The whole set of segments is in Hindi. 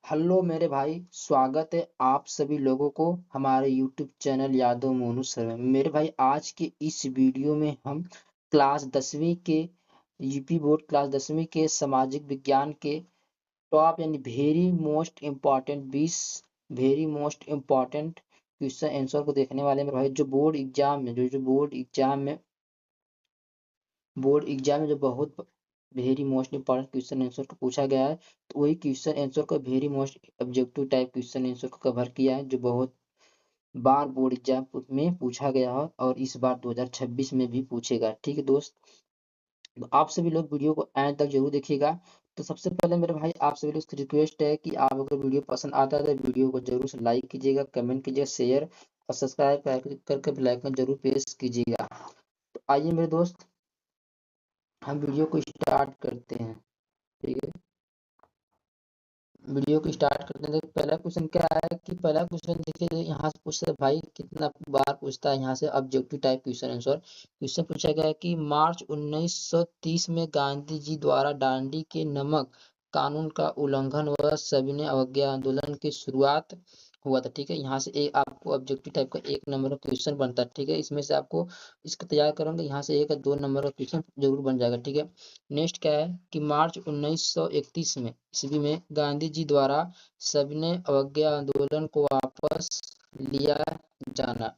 हेलो मेरे भाई, स्वागत है आप सभी लोगों को हमारे YouTube channel Yadav Monu sir में। मेरे भाई, आज के इस वीडियो में हम क्लास 10वीं के यूपी बोर्ड क्लास 10वीं के सामाजिक विज्ञान के टॉप यानी very most important 20 very most important question answer को देखने वाले हैं मेरे भाई। जो बोर्ड एग्जाम में जो बोर्ड एग्जाम में जो बहुत very most important question answer को पूछा गया है, तो वही क्वेश्चन आंसर को very most objective type question answer को कवर किया है, जो बहुत बार बोर्ड एग्जाम में पूछा गया है और इस बार 2026 में भी पूछेगा। ठीक है दोस्त, तो आप सभी लोग वीडियो को एंड तक जरूर देखिएगा। तो सबसे पहले मेरे भाई, आप सभी लोग से रिक्वेस्ट है कि आप अगर वीडियो पसंद आता है तो वीडियो को जरूर से लाइक कीजिएगा, कमेंट कीजिएगा, शेयर और सब्सक्राइब करके बेल आइकन जरूर प्रेस कीजिएगा। तो आइए मेरे दोस्त, हम वीडियो को स्टार्ट करते हैं। ठीक है, वीडियो को स्टार्ट करते हैं। तो पहला क्वेश्चन क्या है कि पहला क्वेश्चन देखिए, यहाँ से पूछता है भाई कितना बार पूछता है यहाँ से objective type question answer. Question पूछा गया है कि मार्च 1930 में गांधी जी द्वारा दांडी के नमक कानून का उल्लंघन व सविनय अवज्ञा आंदोलन की शुरुआत हुआ था। ठीक है, यहाँ से एक आपको ऑब्जेक्टिव टाइप का 1 नंबर का क्वेश्चन बनता है। ठीक है, इसमें से आपको इसका तैयार करोगे, यहाँ से 1 या 2 नंबर का क्वेश्चन जरूर बन जाएगा। ठीक है, नेक्स्ट क्या है कि मार्च 1931 में ईस्वी में गांधी जी द्वारा सविनय अवज्ञा आंदोलन को वापस लिया जाना।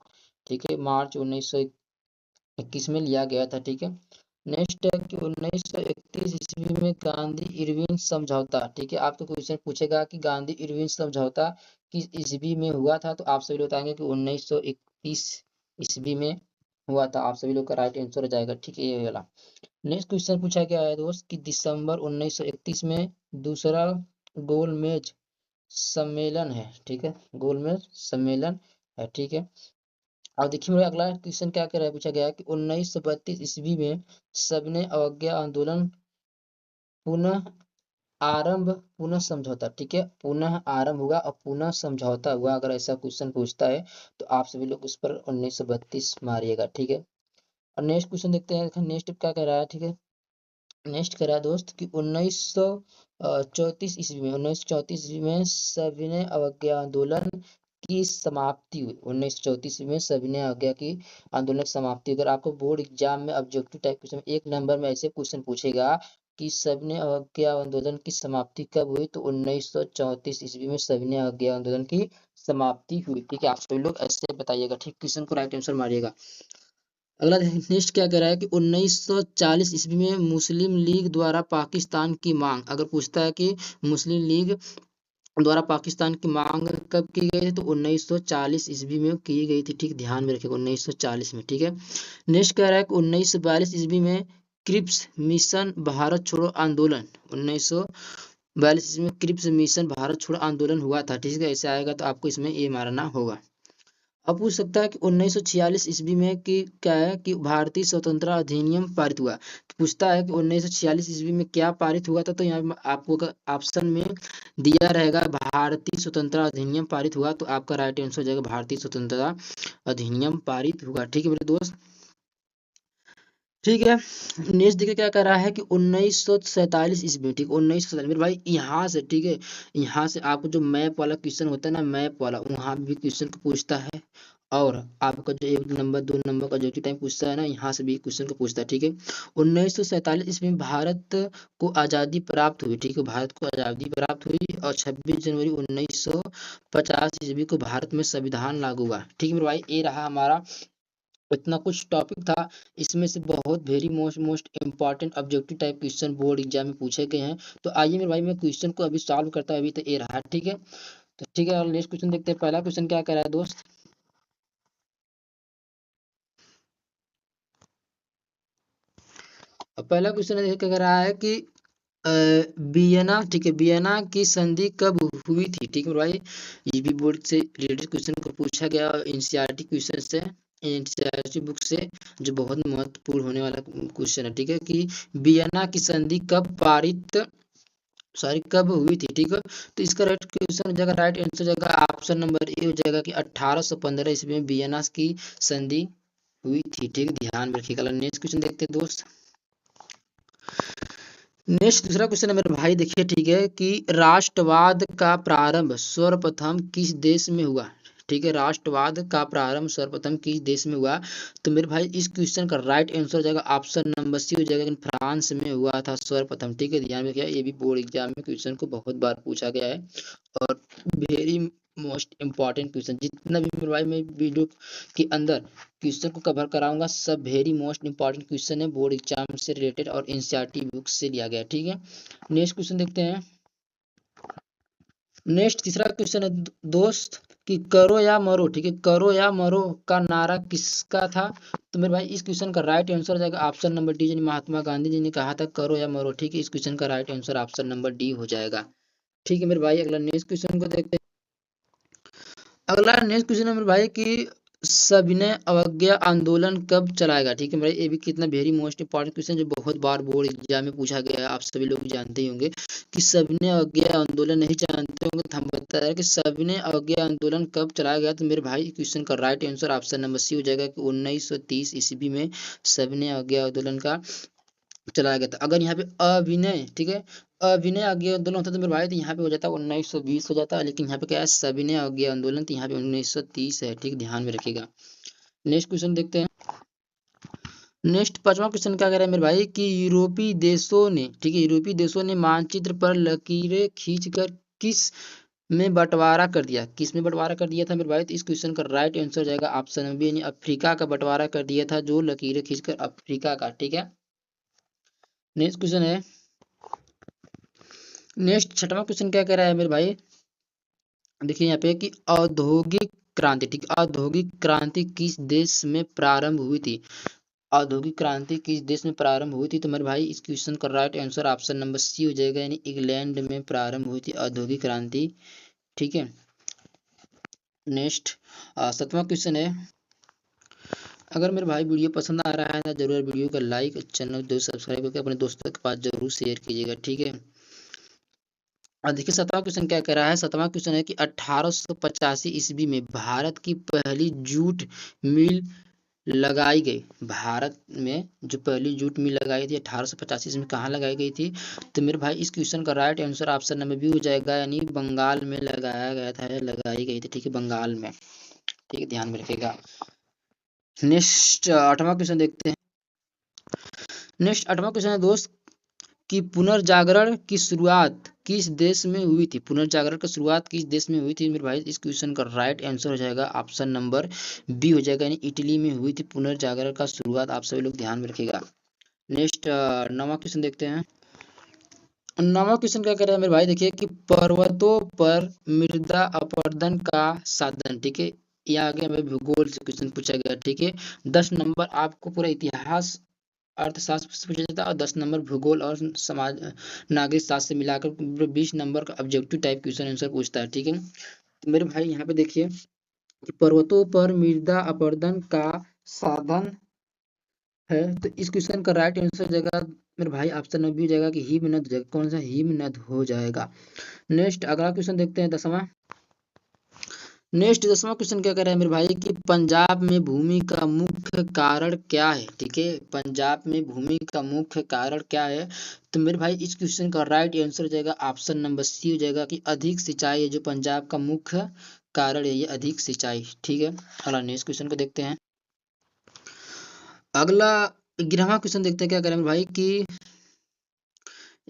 ठीक है, मार्च 1921 में लिया गया था। ठीक है, नेक्स्ट है कि 1931 ईस्वी में गांधी इरविन समझौता। ठीक है, आपको क्वेश्चन पूछेगा कि गांधी इरविन समझौता किस ईस्वी में हुआ था, तो आप सभी लोग बताएंगे कि 1931 ईस्वी में हुआ था। आप सभी लोग का राइट आंसर हो जाएगा। ठीक है, ये वाला। नेक्स्ट क्वेश्चन पूछा गया है दोस्त कि दिसंबर 1931 में दूसरा गोलमेज सम्मेलन है। ठीक है, गोलमेज सम्मेलन है। ठीक है, और देखिए मेरा अगला क्वेश्चन क्या कह रहा है, पूछा गया है कि 1932 ईस्वी में सविनय अवज्ञा आंदोलन पुनः आरंभ पुनः समझौता। ठीक है, पुनः आरंभ हुआ और पुनः समझौता हुआ। अगर ऐसा क्वेश्चन पूछता है तो आप सभी लोग उस पर 1932 मारिएगा। ठीक है, और नेक्स्ट क्वेश्चन देखते हैं। नेक्स्ट क्या कह रहा है। ठीक है, नेक्स्ट करा दोस्त कि 1934 ईस्वी में 1934 ईस्वी में सविनय अवज्ञा आंदोलन की समाप्ति हुई। 1934 में सविनय अवज्ञा की आंदोलन की समाप्ति। अगर आपको बोर्ड एग्जाम में ऑब्जेक्टिव टाइप क्वेश्चन 1 नंबर में ऐसे क्वेश्चन पूछेगा कि सविनय अवज्ञा आंदोलन की समाप्ति कब हुई, तो 1934 ईस्वी में सविनय अवज्ञा आंदोलन की समाप्ति हुई। ठीक है, आप सभी लोग ऐसे बताइएगा। ठीक, क्वेश्चन को राइट आंसर मारिएगा। अगला नेक्स्ट क्या कह रहा है कि 1940 ईस्वी में मुस्लिम लीग द्वारा पाकिस्तान की मांग। अगर पूछता है कि मुस्लिम लीग द्वारा पाकिस्तान की मांग कब की गई थी, तो 1940 ईस्वी में की गई थी। ठीक, ध्यान में रखिएगा 1940 में। ठीक है, नेक्स्ट कह रहा है कि 1942 ईस्वी में क्रिप्स मिशन भारत छोड़ो आंदोलन 1942 ईस्वी में क्रिप्स मिशन भारत छोड़ो आंदोलन हुआ था। ठीक है, ऐसे आएगा तो आपको इसमें ये मारना होगा। अब पूछ सकता है कि 1946 ईस्वी में कि क्या है कि भारतीय स्वतंत्रता अधिनियम पारित हुआ। तो पूछता है कि 1946 ईस्वी में क्या पारित हुआ था, तो यहाँ आपको ऑप्शन में दिया रहेगा भारतीय स्वतंत्रता अधिनियम पारित हुआ, तो आपका राइट आंसर हो जाएगा भारतीय स्वतंत्रता अधिनियम पारित हुआ। ठीक है मेरे दोस्त, ठीक है। नेक्स्ट देखिए क्या कर रहा है कि 1947 ईस्वी में। ठीक, 1947 मेरे भाई यहाँ से। ठीक है, यहाँ से आपको जो मैप वाला क्वेश्चन होता है ना, मैप वाला, वहाँ भी क्वेश्चन को पूछता है। और आपका जो 1 नंबर 2 नंबर का जो टाइम पूछता है ना, यहाँ से भी क्वेश्चन को पूछता है। ठीक है, 1947 ईस्वी में भारत को आज़ादी प्राप्त हुई। ठीक है, भारत को आज़ादी प्राप्त हुई और 26 जनवरी 1950 ईस्वी को भारत में संविधान लागू हुआ। ठीक है मेरे भाई, ये रहा हमारा इतना कुछ टॉपिक था। इसमें से बहुत very most important objective type question board exam में पूछे गए हैं। तो आइए मेरे भाई, मैं क्वेश्चन को अभी सॉल्व करता हूं। अभी तो ये रहा। ठीक है, तो ठीक है, और नेक्स्ट क्वेश्चन देखते हैं। पहला क्वेश्चन क्या कर रहा है दोस्त, पहला क्वेश्चन क्या कह रहा है कि वियना। ठीक है, वियना की संधि कब हुई थी। ठीक है भाई, ये भी बोर्ड से रिलेटेड क्वेश्चन को पूछा गया एनसीईआरटी क्वेश्चन से, एनसीईआरटी बुक से, जो बहुत महत्वपूर्ण होने वाला क्वेश्चन है। ठीक है, कि वियना की संधि कब हुई थी। ठीक है, तो इसका राइट क्वेश्चन हो जाएगा, राइट आंसर हो जाएगा ऑप्शन नंबर ए हो जाएगा कि 1815 ईस्वी में वियना की संधि हुई थी। ठीक है, ध्यान में रखिएगा। नेक्स्ट क्वेश्चन देखते हैं दोस्त। नेक्स्ट दूसरा क्वेश्चन है मेरे भाई, देखिए ठीक है कि राष्ट्रवाद का प्रारंभ सर्वप्रथम किस देश में हुआ। ठीक है, राष्ट्रवाद का प्रारंभ सर्वप्रथम किस देश में हुआ। तो मेरे भाई इस क्वेश्चन का राइट आंसर हो जाएगा ऑप्शन नंबर सी हो जाएगा, फ्रांस में हुआ था सर्वप्रथम। ठीक है, ध्यान रखिए, ये भी बोर्ड एग्जाम में क्वेश्चन को बहुत बार पूछा गया है और वेरी मोस्ट इम्पॉर्टेंट क्वेश्चन। जितना भी मेरे भाई मैं वीडियो के अंदर क्वेश्चन को कवर कराऊंगा सब वेरी मोस्ट इंपॉर्टेंट क्वेश्चन है, बोर्ड एग्जाम से रिलेटेड और एनसीईआरटी बुक से लिया गया। ठीक है, नेक्स्ट क्वेश्चन देखते हैं। नेक्स्ट तीसरा क्वेश्चन है दोस्त कि करो या मरो। ठीक है, करो या मरो का नारा किसका था। तो मेरे भाई इस क्वेश्चन का राइट आंसर हो जाएगा ऑप्शन नंबर डी, यानी महात्मा गांधी जी ने कहा था करो या मरो। ठीक है, इस क्वेश्चन का right answer option number D हो जाएगा। ठीक है मेरे भाई, अगला नेक्स्ट क्वेश्चन को देखते हैं। अगला नेक्स्ट क्वेश्चन है मेरे भाई कि सविनय अवज्ञा आंदोलन कब चलाएगा। ठीक है मेरे भाई, ये भी कितना वेरी मोस्ट इंपॉर्टेंट क्वेश्चन जो बहुत बार बोर्ड एग्जाम में पूछा गया है, आप सभी लोग जानते ही होंगे कि सविनय अवज्ञा आंदोलन नहीं जानते होंगे तो हम बता रहे हैं कि सविनय अवज्ञा आंदोलन कब चलाया गया। तो मेरे भाई क्वेश्चन का right answer option number C हो जाएगा कि 1930 ईस्वी में सविनय अवज्ञा आंदोलन का चलाया गया था। अगर यहाँ पे अभिनय, ठीक है, अभिनय अज्ञा आंदोलन होता तो मेरे भाई तो यहाँ पे हो जाता 1920 हो जाता, लेकिन यहाँ पे क्या है सविनय अज्ञा आंदोलन, तो यहाँ पे 1930 है। ठीक, ध्यान में रखिएगा। नेक्स्ट क्वेश्चन देखते हैं। नेक्स्ट पांचवा क्वेश्चन क्या कह रहा है मेरे भाई कि यूरोपीय देशों ने, ठीक है, यूरोपीय देशों ने मानचित्र पर लकीरें खींचकर किस में बंटवारा कर दिया। किस में बंटवारा कर दिया था मेरे भाई। तो इस क्वेश्चन का राइट आंसर हो जाएगा ऑप्शन नंबर बी, यानी अफ्रीका का बंटवारा कर दिया था, जो लकीरें खींचकर अफ्रीका का। ठीक है, नेक्स्ट क्वेश्चन है। नेक्स्ट छठवां क्वेश्चन क्या कह रहा है मेरे भाई, देखिए यहाँ पे कि औद्योगिक क्रांति, ठीक, औद्योगिक क्रांति किस देश में प्रारंभ हुई थी। औद्योगिक क्रांति किस देश में प्रारंभ हुई थी। तो मेरे भाई इस क्वेश्चन का right answer option number C हो जाएगा, यानी इंग्लैंड में प्रारंभ हुई थी औद्योगिक क्रांति। ठीक है, नेक्स्ट सातवां क्वेश्चन है। अगर मेरे भाई वीडियो पसंद आ रहा है तो जरूर वीडियो का लाइक, चैनल जरूर सब्सक्राइब करके अपने दोस्तों के पास जरूर शेयर कीजिएगा। ठीक है, और देखिए सातवां क्वेश्चन क्या कह रहा है। सातवां क्वेश्चन है कि 1885 ईस्वी में भारत की पहली जूट मिल लगाई गई। भारत में जो पहली जूट मिल लगाई थी 1885 ईस्वी में कहाँ लगाई गई थी। तो मेरे भाई इस क्वेश्चन का right answer option number B हो जाएगा, यानी बंगाल में लगाया गया था या लगाई गई थी। ठीक है, बंगाल में। ठीक है, ध्यान में रखिएगा। नेक्स्ट आठवां क्वेश्चन देखते हैं। नेक्स्ट आठवां क्वेश्चन है दोस्त कि पुनर्जागरण की शुरुआत किस देश में हुई थी। पुनर्जागरण की शुरुआत किस देश में हुई थी मेरे भाई। इस क्वेश्चन का राइट आंसर हो जाएगा ऑप्शन नंबर बी हो जाएगा, यानी इटली में हुई थी पुनर्जागरण का शुरुआत। आप सभी लोग ध्यान में रखिएगा। नेक्स्ट नवा क्वेश्चन देखते हैं। नवा क्वेश्चन क्या कह रहा है मेरे भाई, देखिए कि पर्वतों पर मृदा अपरदन का साधन। ठीक है, ये आगे हमें भूगोल से क्वेश्चन पूछा गया। ठीक है, 10 नंबर आपको पूरा इतिहास अर्थशास्त्र से पूछा जाता है और 10 नंबर भूगोल और समाज नागरिक शास्त्र से मिलाकर 20 नंबर का ऑब्जेक्टिव टाइप क्वेश्चन आंसर पूछता है। ठीक है, तो मेरे भाई यहाँ पे देखिए कि पर्वतों पर मृदा अपरदन का साधन है। तो इस क्वेश्चन का राइट आंसर हो जाएगा मेरे भाई ऑप्शन नंबर बी हो जाएगा कि हिमनद हो जाएगा। कौन सा हिमनद हो जाएगा। नेक्स्ट अगला क्वेश्चन देखते हैं 10वां। नेक्स्ट 10वां क्वेश्चन क्या कह रहा है मेरे भाई कि पंजाब में भूमि का मुख्य कारण क्या है। ठीक है, पंजाब में भूमि का मुख्य कारण क्या है। तो मेरे भाई इस क्वेश्चन का राइट आंसर हो जाएगा ऑप्शन नंबर सी हो जाएगा कि अधिक सिंचाई है जो पंजाब का मुख्य कारण है, ये अधिक सिंचाई। ठीक है, अगला नेक्स्ट क्वेश्चन को देखते हैं। अगला 11वां क्वेश्चन देखते हैं क्या कह रहा है मेरे भाई कि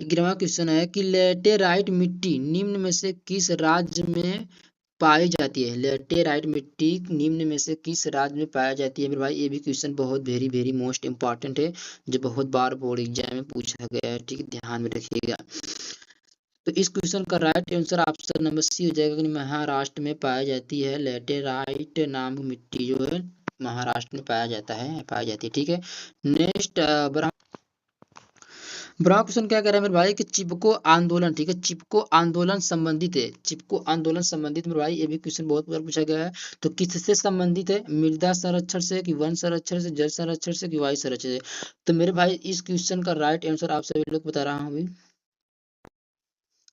11वां क्वेश्चन है कि लेटेराइट मिट्टी निम्न में से किस राज्य में पाई जाती है। लेटेराइट मिट्टी निम्न में से किस राज्य में पाई जाती है मेरे भाई। ये भी क्वेश्चन बहुत वेरी वेरी मोस्ट इंपॉर्टेंट है जो बहुत बार बोर्ड एग्जाम में पूछा गया है। ठीक है, ध्यान में रखिएगा। तो इस क्वेश्चन का right answer option number C हो जाएगा कि महाराष्ट्र में पाई जाती है। लेटेराइट नाम की मिट्टी जो है महाराष्ट्र में पाया जाता है, पाई जाती है। ठीक है, नेक्स्ट ब्रह्मा क्वेश्चन क्या कह रहा है मेरे भाई कि चिपको आंदोलन, ठीक है, चिपको आंदोलन संबंधित है। चिपको आंदोलन संबंधित मेरे भाई ये भी क्वेश्चन बहुत बार पूछा गया है। तो किससे संबंधित है, मृदा संरक्षण से कि वन संरक्षण से, जल संरक्षण से कि वायु संरक्षण से। तो मेरे भाई इस क्वेश्चन का राइट आंसर आप सभी लोग बता रहा हूँ अभी।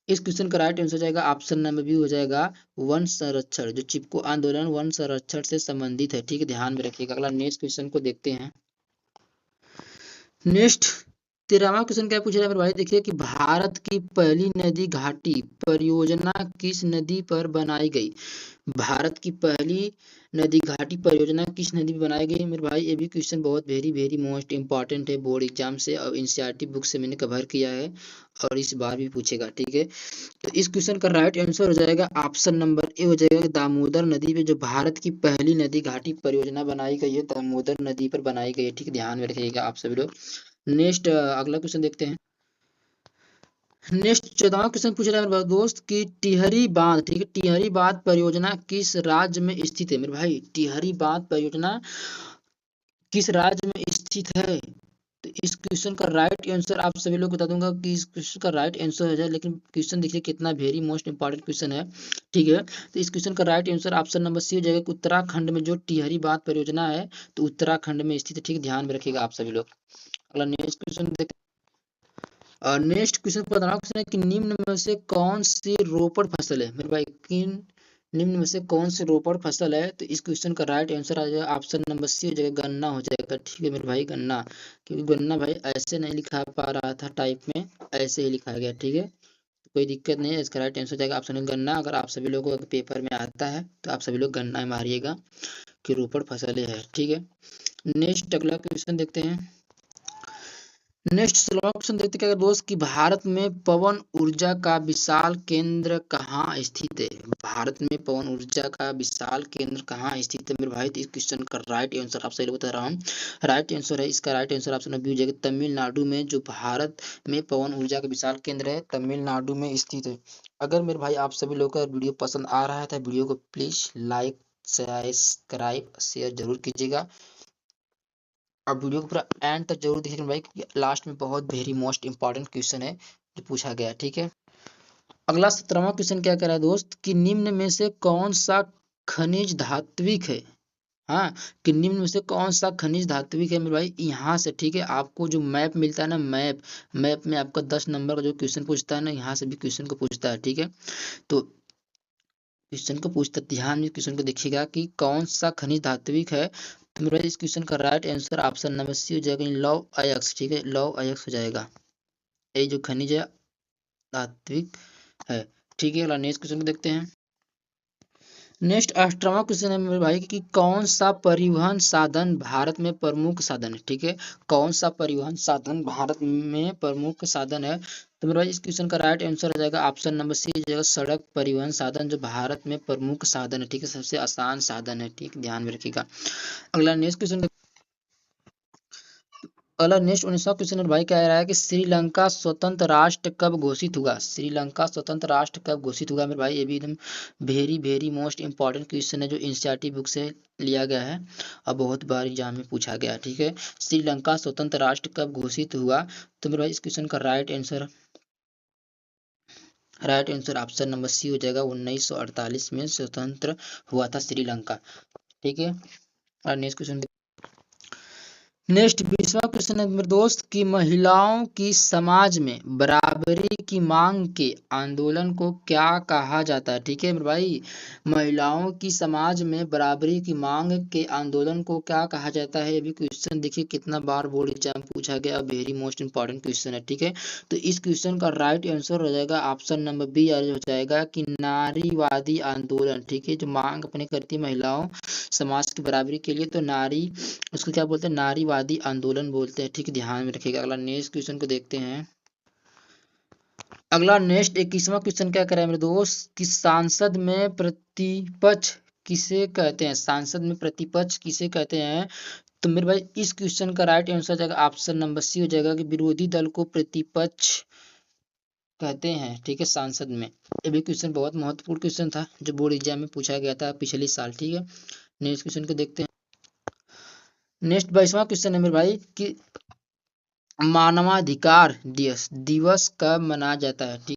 इस क्वेश्चन का राइट आंसर जाएगा ऑप्शन नंबर बी हो जाएगा वन संरक्षण। जो चिपको आंदोलन वन संरक्षण से संबंधित है। ठीक है, ध्यान में रखिएगा। अगला नेक्स्ट क्वेश्चन को देखते हैं। नेक्स्ट 13वां क्वेश्चन क्या पूछ रहा है मेरे भाई, देखिए कि भारत की पहली नदी घाटी परियोजना किस नदी पर बनाई गई। भारत की पहली नदी घाटी परियोजना किस नदी पर बनाई गई मेरे भाई। ये भी क्वेश्चन बहुत वेरी वेरी मोस्ट इंपॉर्टेंट है बोर्ड एग्जाम से, और एनसीईआरटी बुक से मैंने कवर किया है और इस बार भी पूछेगा, ठीक है। तो इस क्वेश्चन का राइट आंसर हो जाएगा ऑप्शन नंबर ए हो जाएगा, दामोदर नदी पे जो भारत की पहली नदी घाटी परियोजना बनाई गई है, दामोदर नदी पर बनाई गई है, ठीक है, ध्यान में रखिएगा आप सभी लोग। नेक्स्ट अगला क्वेश्चन देखते हैं। नेक्स्ट 14वां क्वेश्चन पूछ रहा है मेरे दोस्त कि टिहरी बांध, ठीक है, टिहरी बांध परियोजना किस राज्य में स्थित है मेरे भाई। टिहरी बांध परियोजना किस राज्य में स्थित है। तो इस क्वेश्चन का राइट आंसर आप सभी लोग बता दूंगा कि इस क्वेश्चन का राइट आंसर हो जाए, लेकिन क्वेश्चन देखिए कितना वेरी मोस्ट इंपॉर्टेंट क्वेश्चन है, ठीक है। तो इस क्वेश्चन का right answer option number C हो जाएगा कि उत्तराखंड में जो टिहरी बांध परियोजना है तो उत्तराखंड में स्थित है, ठीक है, ध्यान में रखिएगा आप सभी लोग। अगला नेक्स्ट क्वेश्चन देखते हैं। नेक्स्ट क्वेश्चन 15वां क्वेश्चन है कि निम्न में से कौन सी रोपड़ फसल है मेरे भाई, किन निम्न में से कौन सी रोपड़ फसल है। तो इस क्वेश्चन का राइट आंसर आ जाएगा ऑप्शन नंबर सी हो जाएगा, गन्ना हो जाएगा, ठीक है मेरे भाई, गन्ना। क्योंकि गन्ना भाई ऐसे नहीं लिखा पा रहा था टाइप में, ऐसे ही लिखा गया, ठीक है, तो कोई दिक्कत नहीं है। इसका राइट आंसर हो जाएगा ऑप्शन गन्ना। अगर आप सभी लोगों को पेपर में आता है तो आप सभी लोग गन्ना मारिएगा कि रोपड़ फसलें है, ठीक है। नेक्स्ट अगला क्वेश्चन देखते हैं। नेक्स्ट 16वां क्वेश्चन देखते हैं दोस्त कि भारत में पवन ऊर्जा का विशाल केंद्र कहाँ स्थित है। भारत में पवन ऊर्जा का विशाल केंद्र कहाँ स्थित है मेरे भाई। तो इस क्वेश्चन का राइट आंसर आप सही बता रहा हूँ, राइट आंसर है इसका, राइट आंसर ऑप्शन बी हो जाएगा, तमिलनाडु में जो भारत में पवन ऊर्जा का विशाल केंद्र है तमिलनाडु में स्थित है। अगर मेरे भाई आप सभी लोग का वीडियो पसंद आ रहा है तो वीडियो को प्लीज लाइक सब्सक्राइब शेयर जरूर कीजिएगा, और वीडियो को पूरा एंड तक जरूर देखिएगा भाई, क्योंकि लास्ट में बहुत वेरी मोस्ट इंपॉर्टेंट क्वेश्चन है जो पूछा गया, ठीक है। अगला 17वां क्वेश्चन क्या कह रहा है दोस्त कि निम्न में से कौन सा खनिज धात्विक है। हाँ, कि निम्न में से कौन सा खनिज धात्विक है मेरे भाई, यहाँ से, ठीक है। आपको जो मैप मिलता है ना, मैप में आपका 10 नंबर का जो क्वेश्चन पूछता है ना, यहाँ से भी क्वेश्चन को पूछता है, ठीक है। तो क्वेश्चन को पूछता, ध्यान में क्वेश्चन को देखिएगा कि कौन सा खनिज धात्विक है। तो मेरा इस क्वेश्चन का right answer option number C हो जाएगा, लौह अयस्क, ठीक है, लौह अयस्क हो जाएगा, ये जो खनिज है धात्विक है, ठीक है। अगला नेक्स्ट क्वेश्चन को देखते हैं। नेक्स्ट 18वां क्वेश्चन है मेरे भाई कि कौन सा परिवहन साधन भारत में प्रमुख साधन है, ठीक है, कौन सा परिवहन साधन भारत में प्रमुख साधन है। तो मेरे भाई इस क्वेश्चन का राइट आंसर हो जाएगा ऑप्शन नंबर सी हो जाएगा, सड़क परिवहन साधन जो भारत में प्रमुख साधन है, ठीक है, सबसे आसान साधन है, ठीक, ध्यान में रखिएगा। अगला नेक्स्ट क्वेश्चन, अगला नेक्स्ट 19वां क्वेश्चन भाई कह रहा है कि श्रीलंका स्वतंत्र राष्ट्र कब घोषित हुआ। श्रीलंका स्वतंत्र राष्ट्र कब घोषित हुआ मेरे भाई, ये भी एकदम very very most important question है जो एनसीईआरटी बुक से लिया गया है और बहुत बार एग्जाम में पूछा गया, ठीक है। श्रीलंका स्वतंत्र राष्ट्र कब घोषित हुआ। तो मेरे भाई इस क्वेश्चन का right answer option number C हो जाएगा, 1948 में स्वतंत्र हुआ था श्रीलंका, ठीक है। और नेक्स्ट क्वेश्चन, नेक्स्ट 20वां क्वेश्चन है मेरे दोस्त कि महिलाओं की समाज में बराबरी की मांग के आंदोलन को क्या कहा जाता है, ठीक है मेरे भाई। महिलाओं की समाज में बराबरी की मांग के आंदोलन को क्या कहा जाता है, ये भी क्वेश्चन देखिए कितना बार बोर्ड एग्जाम पूछा गया, वेरी मोस्ट इंपॉर्टेंट क्वेश्चन है, ठीक है। तो इस क्वेश्चन का राइट आंसर हो जाएगा ऑप्शन नंबर बी हो जाएगा कि नारीवादी आंदोलन, ठीक है, जो मांग अपने करती महिलाओं समाज की बराबरी के लिए, तो नारी उसको क्या बोलते हैं, नारीवादी आंदोलन बोलते हैं, ठीक है, ध्यान में रखिएगा। अगला नेक्स्ट क्वेश्चन को देखते हैं। अगला नेक्स्ट 21वां क्वेश्चन क्या कर रहा है मेरे दोस्त कि सांसद में प्रतिपक्ष किसे कहते हैं। सांसद में प्रतिपक्ष किसे कहते हैं। तो मेरे भाई इस क्वेश्चन का राइट आंसर जाएगा ऑप्शन नंबर सी हो जाएगा कि विरोधी दल को प्रतिपक्ष कहते हैं, ठीक है, सांसद में। ये भी क्वेश्चन बहुत महत्वपूर्ण क्वेश्चन था जो बोर्ड एग्जाम में पूछा गया था पिछले साल, ठीक है। नेक्स्ट क्वेश्चन को देखते हैं। नेक्स्ट 22वां क्वेश्चन है मेरे भाई कि मानवाधिकार दिवस कब मनाया जाता है, ठीक